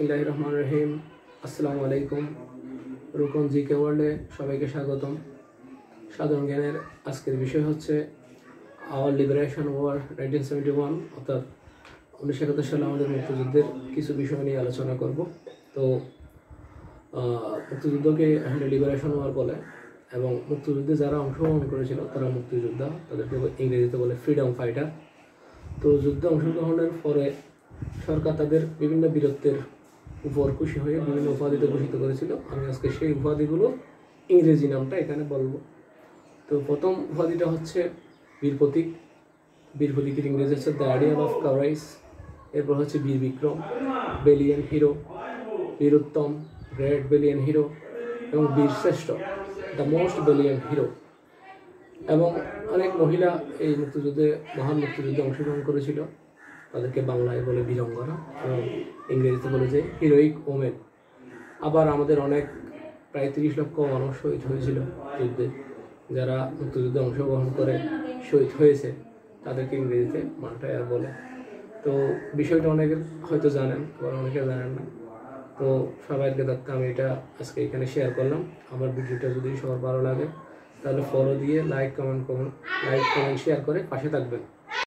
বিসমিল্লাহির রহমানির রহিম। আসসালামু আলাইকুম। রুকন জিকে ওয়ার্ল্ডে সবাইকে স্বাগতম। সাধারণ জ্ঞানের আজকের বিষয় হচ্ছে আওয়ার লিবারেশন ওয়ার 1971, অর্থাৎ 1971 সালে আমাদের মুক্তিযুদ্ধের কিছু বিষয় নিয়ে আলোচনা করব। তো মুক্তিযুদ্ধকে আসলে লিবারেশন ওয়ার বলে এবং মুক্তিযুদ্ধে যারা অংশগ্রহণ করেছিল তারা মুক্তিযোদ্ধা, তাদেরকে ইংরেজিতে বলে ফ্রিডম ফাইটার। তো যুদ্ধে অংশগ্রহণের পরে সরকার তাদের বিভিন্ন বীরত্বের উপর খুশি হয়ে বিভিন্ন উপাধিতে ভূষিত করেছিল। আমি আজকে সেই উপাধিগুলো ইংরেজি নামটা এখানে বলবো। তো প্রথম উপাধিটা হচ্ছে বীর প্রতীক। বীর প্রতীকের ইংরেজি হচ্ছে দ্য আইডিয়াল অফ কারাইজ। এরপর হচ্ছে বীর Vikram, বেলিয়ান hero, Bir Uttom, great বেলিয়ান hero, এবং বীর শ্রেষ্ঠ, দ্য মোস্ট বেলিয়ান হিরো। এবং অনেক মহিলা এই মুক্তিযুদ্ধে, মহান মুক্তিযুদ্ধে অংশগ্রহণ করেছিল। তাদেরকে বাংলায় বলে বীরাঙ্গনা এবং ইংরেজিতে বলে যে হিরোইক ওমেন। আবার আমাদের অনেক প্রায় 30 লক্ষ মানুষ শহীদ হয়েছিল যুদ্ধে। যারা মুক্তিযুদ্ধে অংশগ্রহণ করে শহীদ হয়েছে তাদেরকে ইংরেজিতে মার্টায়ার বলে। তো বিষয়টা অনেকে হয়তো জানেন, আবার অনেকে জানেন না। তো সবাইকে দেখতে আমি এটা আজকে এখানে শেয়ার করলাম। আমার ভিডিওটা যদি সবার ভালো লাগে তাহলে ফলো দিয়ে লাইক কমেন্ট শেয়ার করে পাশে থাকবেন।